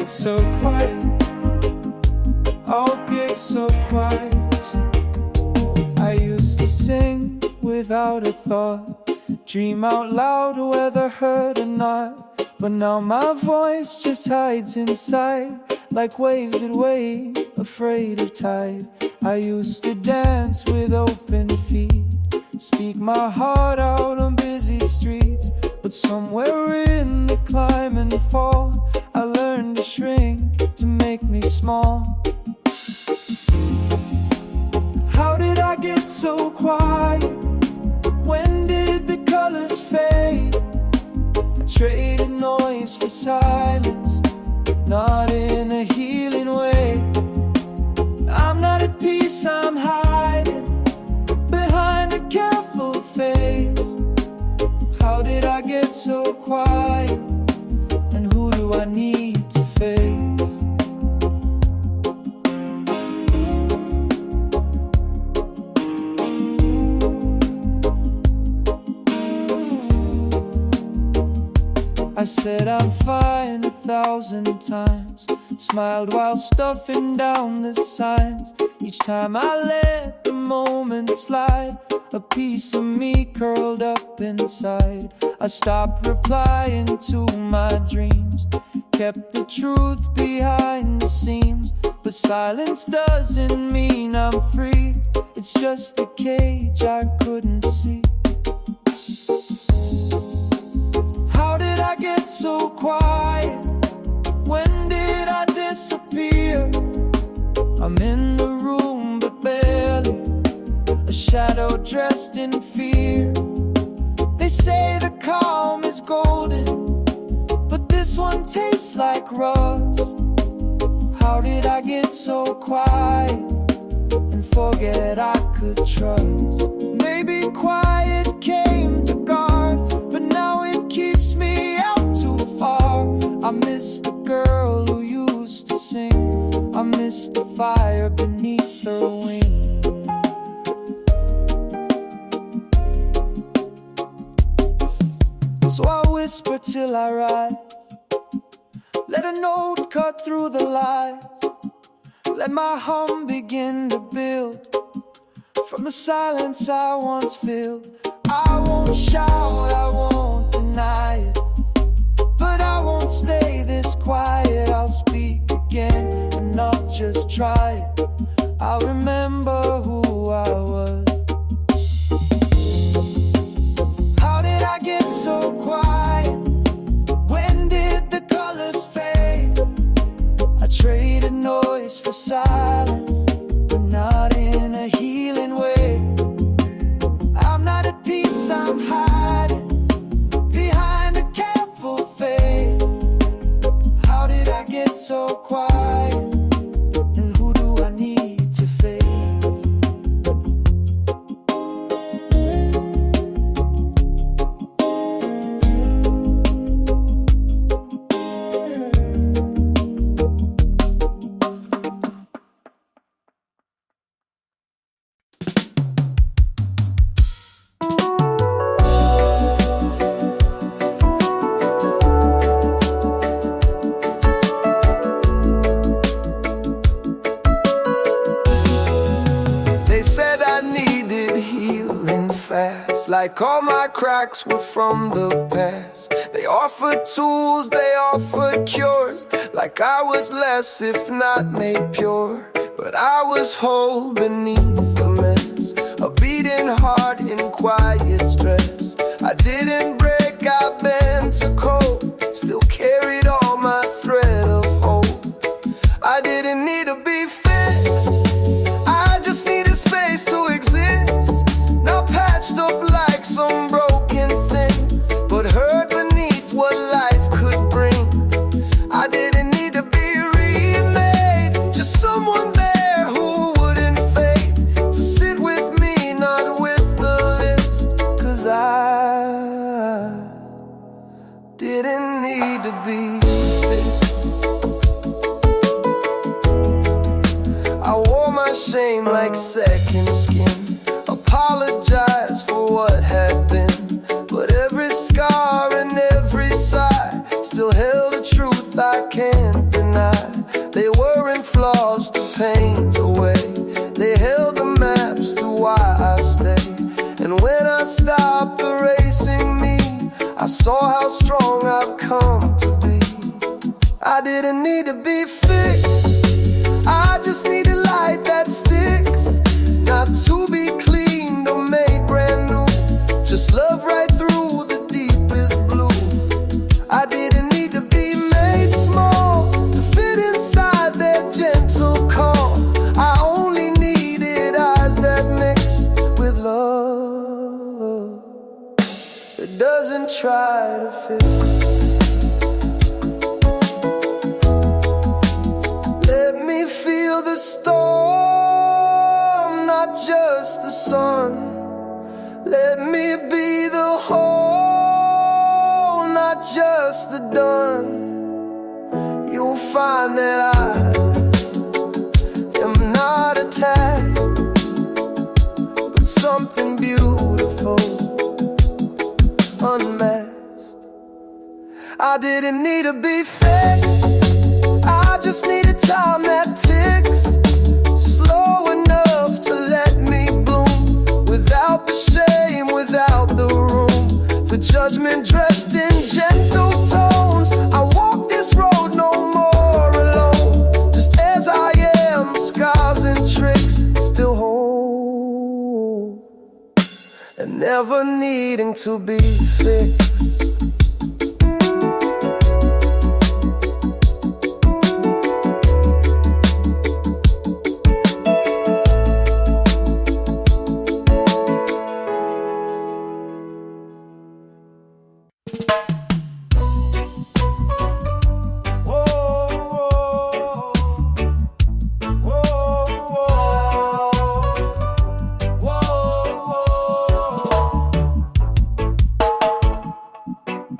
get so quiet? I'll get so quiet. I used to sing without a thought, dream out loud whether heard or not. But now my voice just hides inside, like waves that wave, afraid of tide. I used to dance with open feet, speak my heart out on busy streets. But somewhere in the climb and fall, I learned to shrink, to make me small. How did I get so quiet? When did the colors fade? I traded noise for silence, not in a healing way. I'm not at peace, I'm hiding behind a careful face. How did I get so quiet? And who do I need to face? I said I'm fine 1,000 times, smiled while stuffing down the signs. Each time I let the moment slide, a piece of me curled up inside. I stopped replying to my dreams, kept the truth behind the seams. But silence doesn't mean I'm free, it's just a cage I couldn't see. How did I get so quiet? When did I disappear? I'm in the room but barely, a shadow dressed in fear. They say the calm is golden, but this one tastes like rust. How did I get so quiet and forget I could trust? Maybe quiet came to guard, but now it keeps me out too far. I miss the girl who used to sing, I miss the fire beneath her wing. So I whisper till I rise, let a note cut through the lies, let my hum begin to build from the silence I once filled. I won't shout, I won't deny it, but I won't stay this quiet. I'll speak again and not just try it. I'll remember who I was. How did I get so quiet? When did the colors fade? I traded noise for silence, but not in a healing way. I'm not at peace, I'm hiding behind a careful face. How did I get so quiet? And who do I need to face? Like all my cracks were from the past. They offered tools, they offered cures, like I was less if not made pure. But I was whole beneath the mess, a beating heart in quiet stress. I didn't break, I bent to cope, still carried all my thread of hope. I didn't need to be fixed, I just needed space to exist. Now patched up like some broken thing, but hurt beneath what life could bring. I didn't need to be remade, just someone there who wouldn't fade, to sit with me, not with the list. Cause I didn't need to be fixed. I wore my shame like second skin, apologize for what had been, but every scar and every sigh still held a truth I can't deny. I stay. And when I stopped erasing me, I saw how strong I've come to be. I didn't need to be fixed, I just need a light that sticks. Not to be cleaned or made brand new, just love right through the deepest blue. I didn't need to be made small to fit inside their gentle call. I only needed eyes that mix with love. It doesn't try to fix. Let me feel the storm, not just the sun. Let me be the whole, not just the done. You'll find that I am not attached, but something beautiful, unmasked. I didn't need to be fixed, I just needed time that ticks, slow enough to let me bloom, without the shame, without the room for judgment, dressed in gentle tones. I walk this road no more alone, just as I am, scars and tricks still whole, and never needing to be fixed.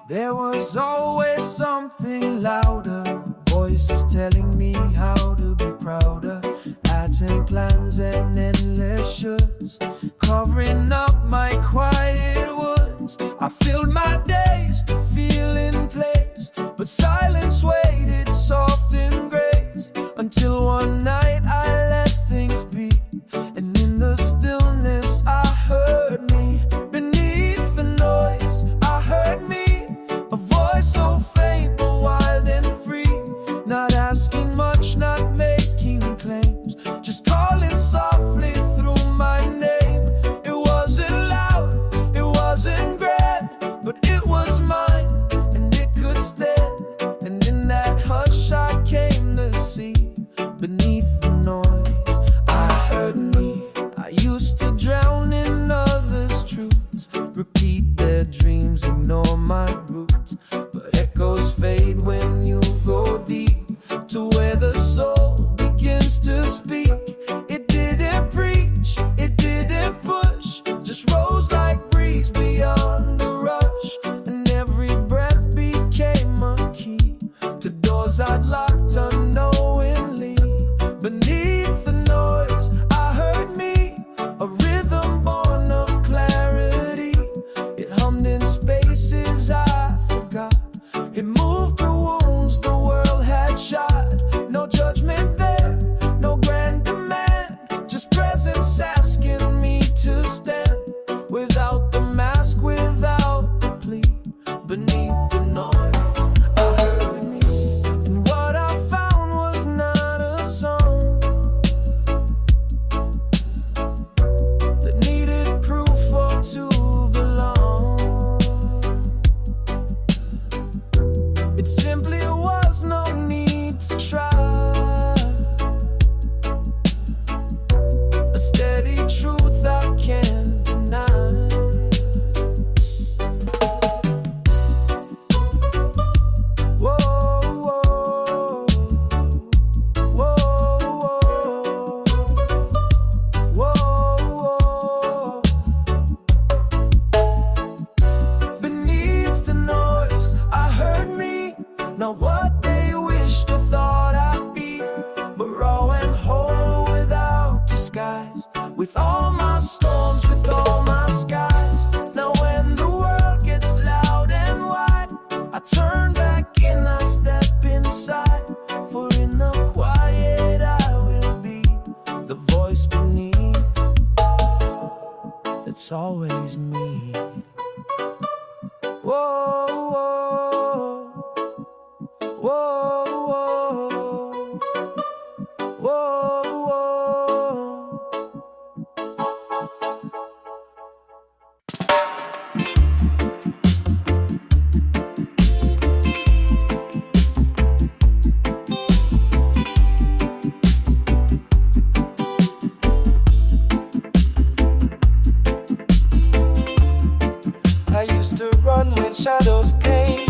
There was always something louder, voices telling me how to be prouder, ads and plans and endless shoulds, covering up my quiet woods. I filled my days to feel in place, but silence waited soft and grace, until one night I let things be, and in the stillness I heard me. Beneath the noise I heard me, a voice so faint but wild and free, not asking much, not making claims, just calling softly through my name. It wasn't loud, it wasn't grand, but it was mine, and it could stand. And in that hush I came to see, beneath the noise I heard me. I used to drown in others' truths, repeat their dreams, ignore my roots, but echoes fade when you go deep, to where the soul begins to speak. It didn't preach, it didn't push, just rose like breeze beyond the rush, and every breath became a key to doors I'd locked unknowingly. Beneath the noise I heard me, a rhythm born of clarity. It hummed in spaces I forgot, it moved through wounds the world had shot. No judgment there, no grand demand, just presence asking me to stand, without the mask, without the plea. Beneath the noise I heard me, and what I found was not a song that needed proof or to belong. It simply was no need to try, a steady truth I can't deny. that's always me. Whoa, whoa, whoa, whoa, whoa, whoa. I used to run when shadows came.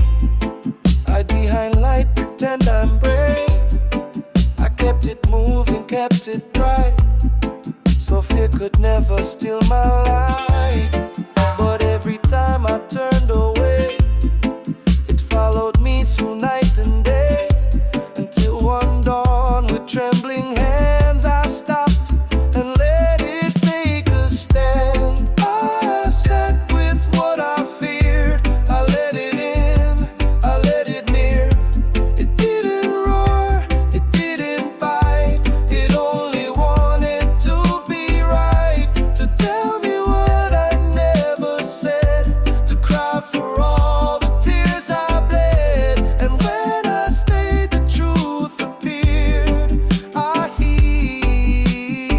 I'd behind light, pretend I'm brave. I kept it moving, kept it bright, so fear could never steal my light. But every time I turned away, it followed me through night and day, until one dawn with trembling hands I stopped and let it take a stand. I sat with what I feared, I let it in, I let it near. It didn't roar, it didn't bite, it only wanted to be right, to tell me what I never said, to cry for all the tears I bled. And when I stayed, the truth appeared. I healed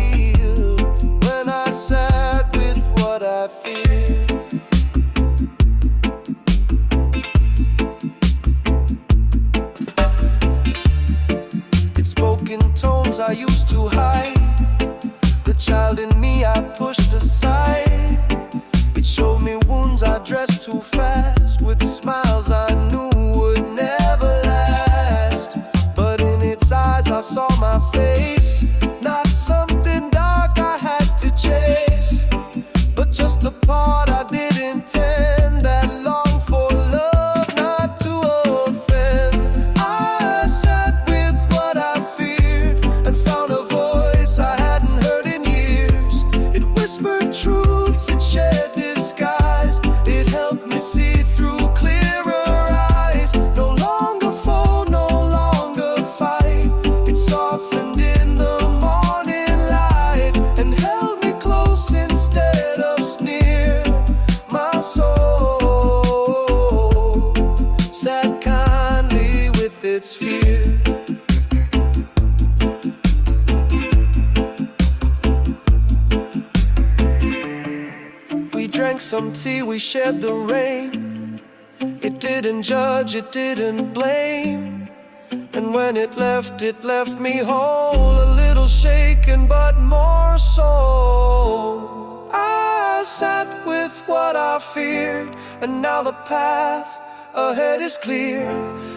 when I sat with what I feared. It spoke in tones I used to hide, the child in me I pushed aside. It showed me wounds I dressed too fast, with smiles I knew would never last. But in its eyes I saw my face, not something dark I had to chase, but just a part I didn't intend, that longed for love, not to offend. I sat with what I feared and found a voice I hadn't heard in years. It whispered truths, it shed disguise, it helped me see through clearer eyes. No longer foe, no longer fight. It softened in the morning light and held me close instead of sneer. My soul sat kindly with its fear. We drank some tea, we shared the rain. It didn't judge, it didn't blame. And when it left me whole, a little shaken but more so. I sat with what I feared, and now the path ahead is clear.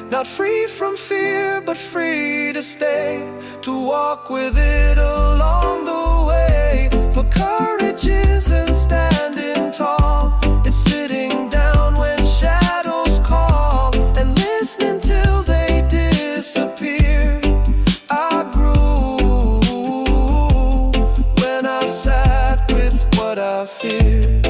Not free from fear, but free to stay, to walk with it along the way. For courage isn't standing tall, it's sitting down when shadows call, and listening till they disappear. I grew when I sat with what I feared.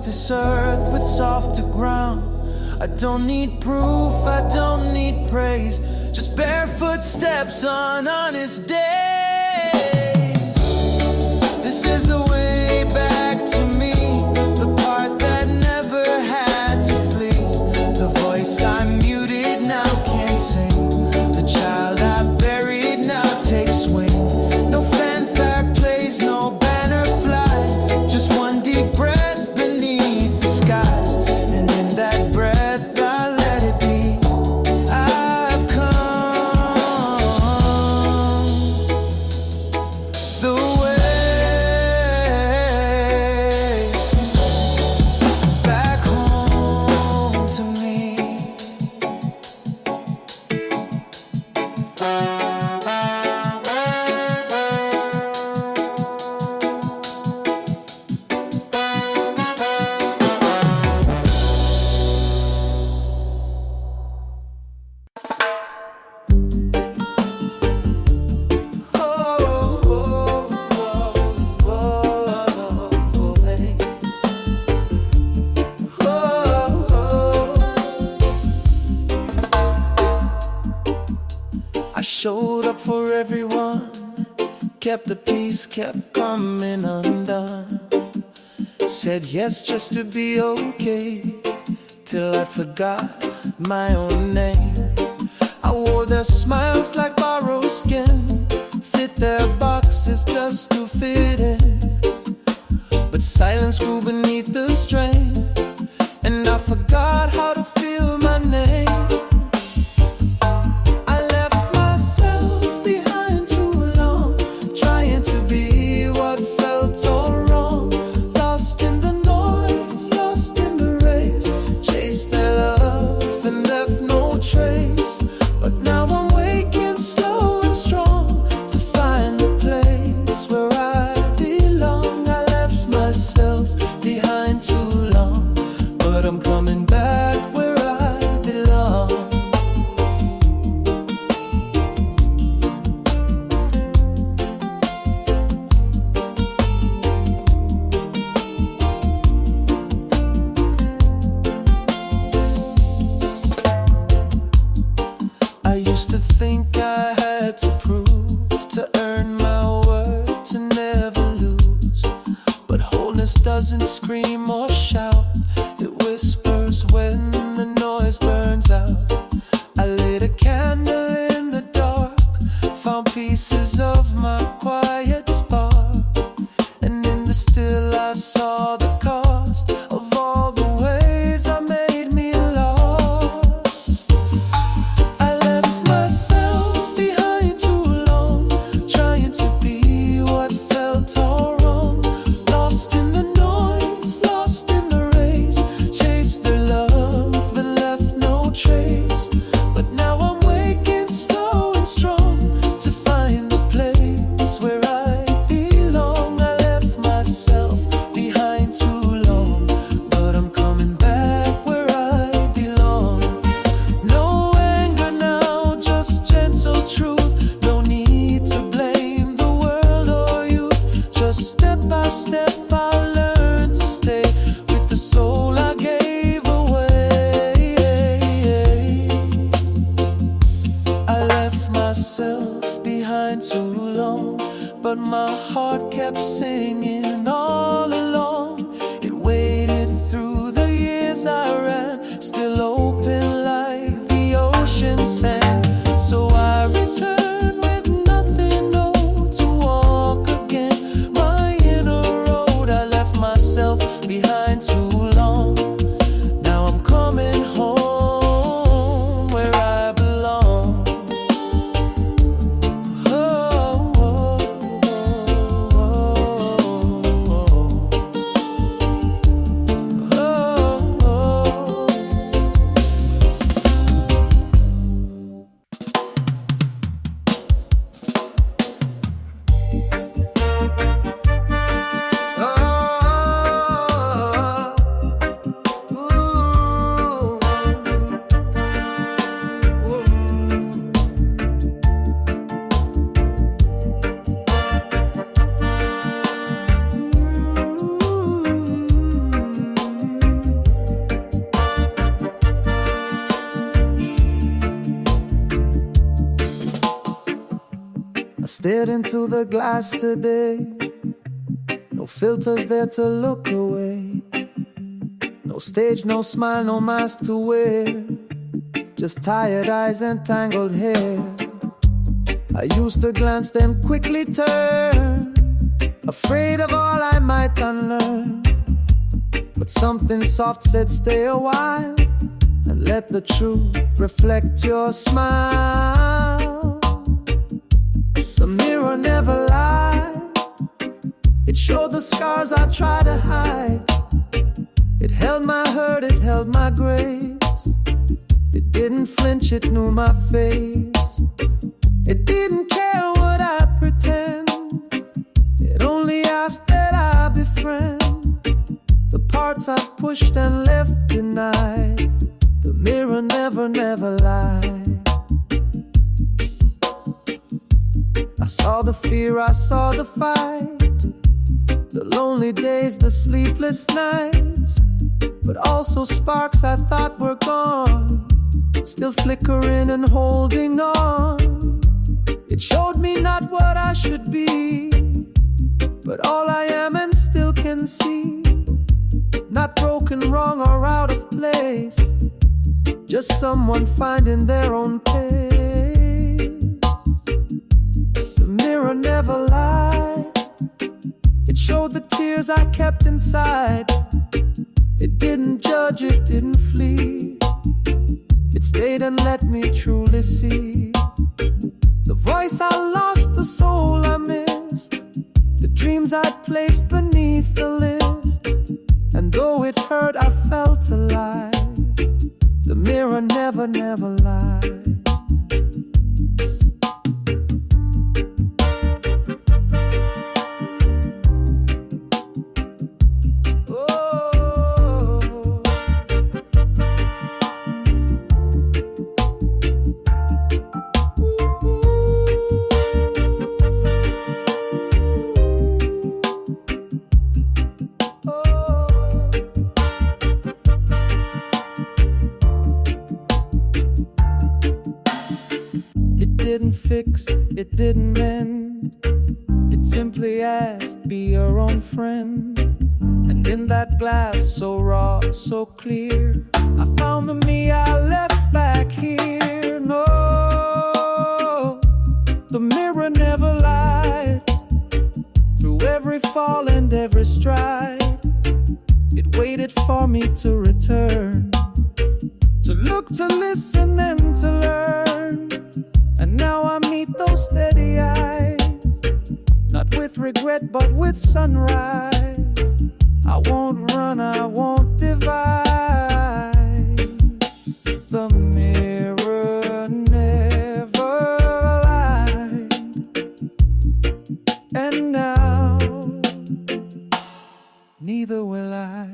this earth with softer ground. I don't need proof, I don't need praise, just barefoot steps on honest days. This is the way back to me, the part that never had to flee. The voice I muted now can't sing, the child I buried now takes wing. No fanfare plays, no banner flies, just one deep breath beneath the skies. And in that breath I let it be. I've come the way back home to me. I showed up for everyone, kept the peace, kept coming undone. Said yes just to be okay, till I forgot my own name. I wore their smiles like borrowed skin, fit their boxes just to fit in. But silence grew beneath the strain, and I forgot how to feel my name. I'm coming back where I belong. I used to think I had to prove, to earn my worth, to never lose. But wholeness doesn't scream or shout, it whispers when the noise burns out. I lit a candle in the dark, found pieces of my quiet spark, and in the still I saw the cost of all the ways I made me lost. I left myself behind too long, trying to be what felt all wrong. Lost in the noise, lost in the race, chased their love and left no trace. But now I'm waking slow and strong to find the place where I belong. I left myself behind too long, but I'm coming back where I belong. No anger now, just gentle truth. No need to blame the world or you. Just step by step I'll learn to stay with the soul I gave away. I left myself behind too long, but my heart kept singing all along. It waited through the years I ran, still open like the ocean sand. So I return with nothing, no, to walk again my inner road. I left myself behind too long, now I'm coming home where I belong. Oh, oh, oh, oh, oh. stared into the glass today. No filters there to look away. No stage, no smile, no mask to wear. Just tired eyes and tangled hair. I used to glance then quickly turn, afraid of all I might unlearn. But something soft said stay a while and let the truth reflect your smile. The mirror never lied. It showed the scars I tried to hide. It held my hurt, it held my grace. It didn't flinch, it knew my face. It didn't care what I pretend. It only asked that I befriend the parts I've pushed and left denied. The mirror never, never lied. I saw the fear, I saw the fight, the lonely days, the sleepless nights, but also sparks I thought were gone, still flickering and holding on. It showed me not what I should be, but all I am and still can see. Not broken, wrong, or out of place, just someone finding their own pace. The mirror never lied. It showed the tears I kept inside. It didn't judge, it didn't flee. It stayed and let me truly see the voice I lost, the soul I missed, the dreams I'd placed beneath the list. And though it hurt, I felt alive. The mirror never, never lied. Fix, it didn't mend. It simply asked, be your own friend. And in that glass so raw, so clear, I found the me I left back here. No, the mirror never lied. Through every fall and every stride, it waited for me to return, to look, to listen, and to learn. And now I meet those steady eyes, not with regret but with sunrise. I won't run, I won't divide. The mirror never lied. And now neither will I.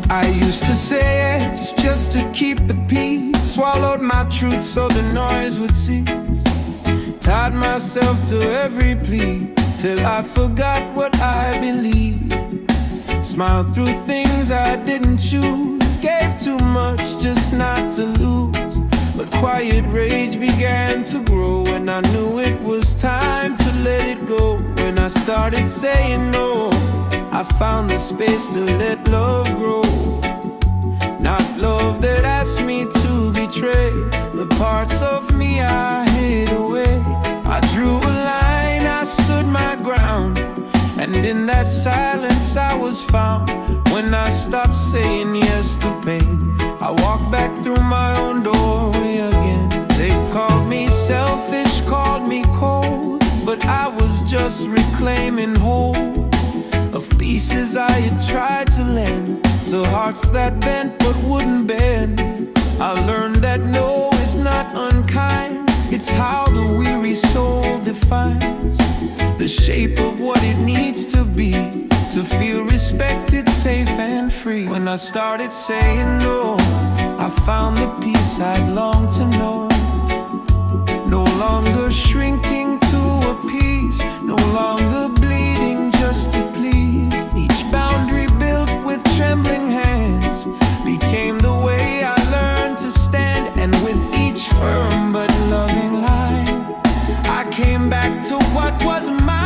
I used to say yes just to keep the peace, swallowed my truth so the noise would cease, tied myself to every plea till I forgot what I believed. Smiled through things I didn't choose, gave too much just not to lose. But quiet rage began to grow, and I knew it was time to let it go. When I started saying no, I found the space to let love grow. Not love that asked me to betray the parts of me I hid away. I drew a line, I stood my ground, and in that silence I was found. When I stopped saying yes to pain, I walked back through my own doorway again. They called me selfish, called me cold, but I was just reclaiming whole of pieces I had tried to lend to hearts that bent but wouldn't bend. I learned that no is not unkind. It's how the weary soul defines the shape of what it needs to be to feel respect and free. When I started saying no, I found the peace I'd longed to know. No longer shrinking to appease, no longer bleeding just to please. Each boundary built with trembling hands became the way I learned to stand. And with each firm but loving line, I came back to what was mine.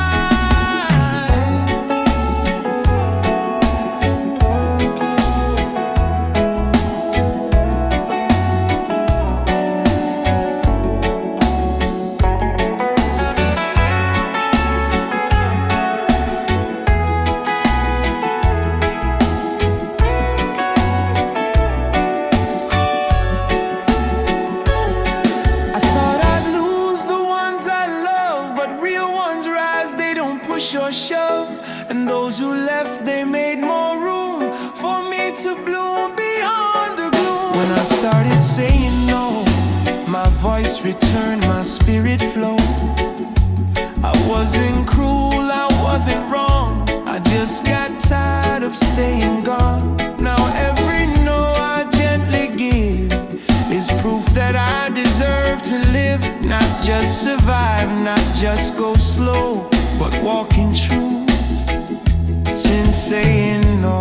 Or shove, and those who left, they made more room for me to bloom beyond the gloom. When I started saying no, my voice returned, my spirit flowed. I wasn't cruel, I wasn't wrong, I just got tired of staying gone. Now every no I gently give is proof that I deserve to live. Not just survive, not just go slow, but walking true since saying no.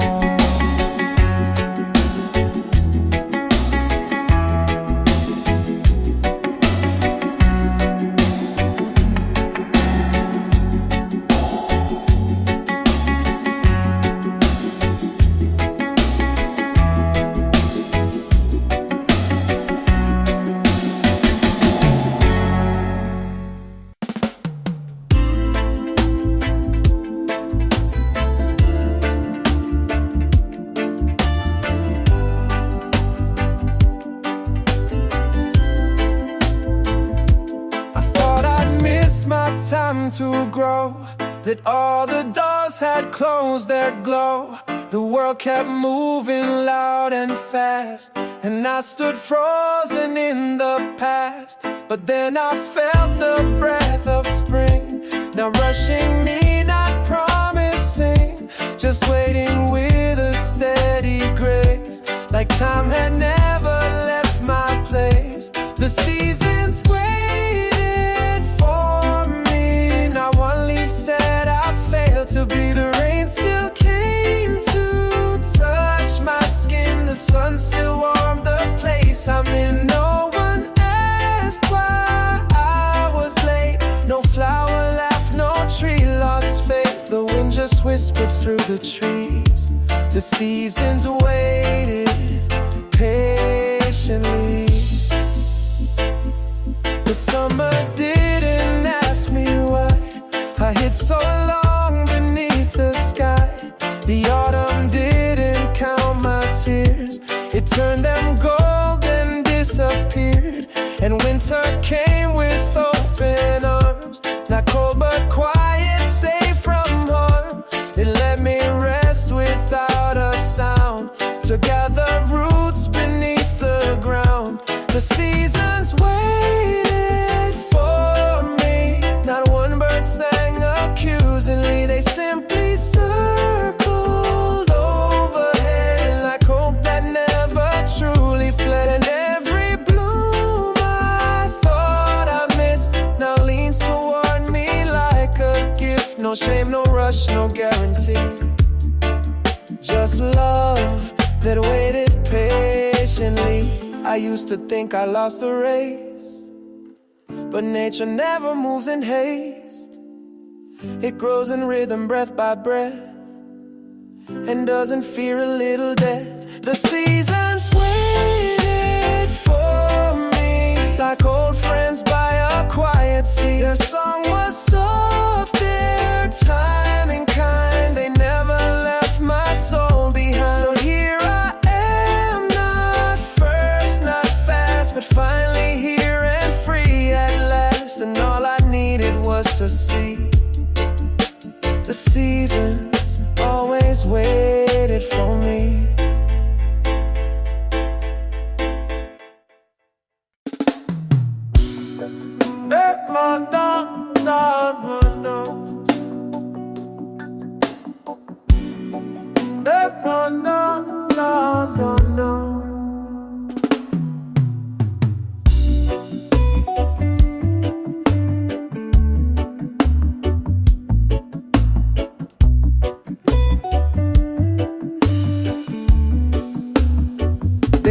Time to grow, that all the doors had closed their glow. The world kept moving loud and fast, and I stood frozen in the past. But then I felt the breath of spring, not rushing me, not promising, just waiting with a steady grace, like time had never left my place. The seasons waited for me, not one leaf said I failed to be. The rain still came to touch my skin, the sun still warmed the place I'm in. No one asked why I was late, no flower laughed, no tree lost faith. The wind just whispered through the trees, the seasons waited patiently. The summer didn't ask me why I hid so long beneath the sky. The autumn didn't count my tears, it turned them gold and disappeared. And winter came with open arms, not cold but quiet, safe from harm. It let me rest without a sound, to gather roots beneath the ground. The seasons waited for me, not one bird sang accusingly. They simply circled overhead, like hope that never truly fled. And every bloom I thought I missed now leans toward me like a gift. No shame, no rush, no guarantee, just love that waited patiently. I used to think I lost the race, but nature never moves in haste. It grows in rhythm, breath by breath, and doesn't fear a little death. The seasons waited for me, like old friends by a quiet sea. Their song was soft, their timing kind, they never left my soul behind. So here I am, not first, not fast, but finally here and free at last. And all I needed was to see the seasons always waited for me.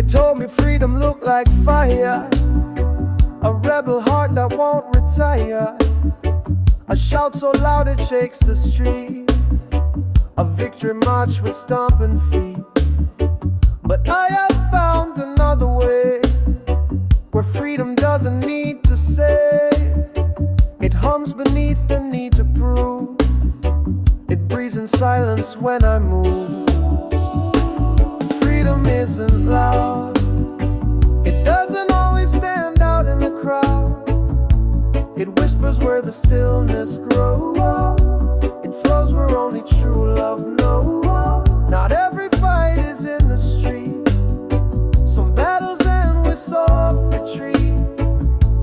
told me freedom looked like fire, a rebel heart that won't retire, a shout so loud it shakes the street, a victory march with stomping feet. But I have found another way, where freedom doesn't need to say, it hums beneath the need to prove, it breathes in silence when I move. Freedom isn't loud, it doesn't always stand out in the crowd, it whispers where the stillness grows, it flows where only true love knows. Not every fight is in the street, some battles end with soft retreat,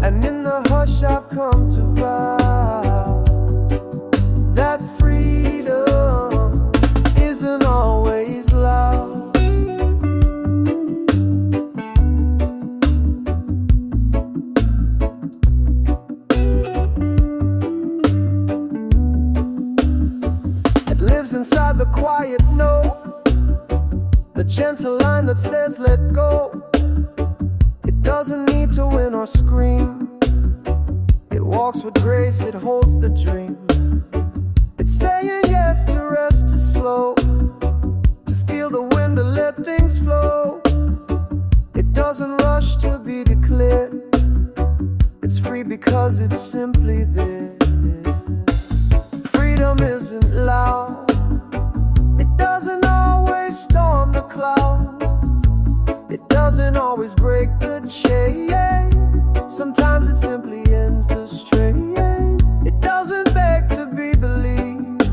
and in the hush I've come to vow that freedom isn't always loud. It lives inside the quiet note, the gentle line that says let go. It doesn't need to win or scream, it walks with grace, it holds the dream. It's saying yes to rest, to slow, to feel the wind, to let things flow. It doesn't rush to be declared, it's free because it's simply there. Freedom isn't loud, it doesn't always storm the clouds, it doesn't always break the chain, sometimes it simply ends the strain. It doesn't beg to be believed,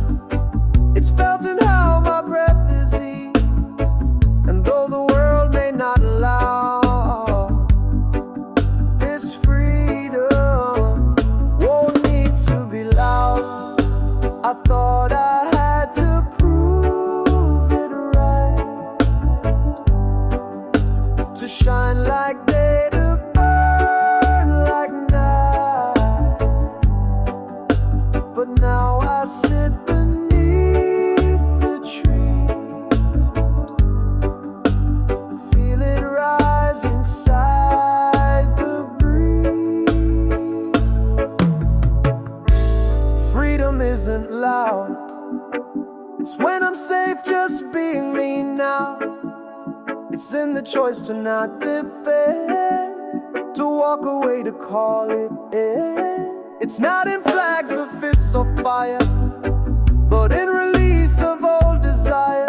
it's felt in how my breath is eased, and though the world may not allow, this freedom won't need to be loud. I thought I had to prove it right, to shine like day, to burn like night, but now I sit beneath the trees, feel it rise inside the breeze. Freedom isn't loud, it's when I'm safe just being me now. It's in the choice to not defend, to walk away, to call it in. It's not in flags of fists or fire, but in release of old desire.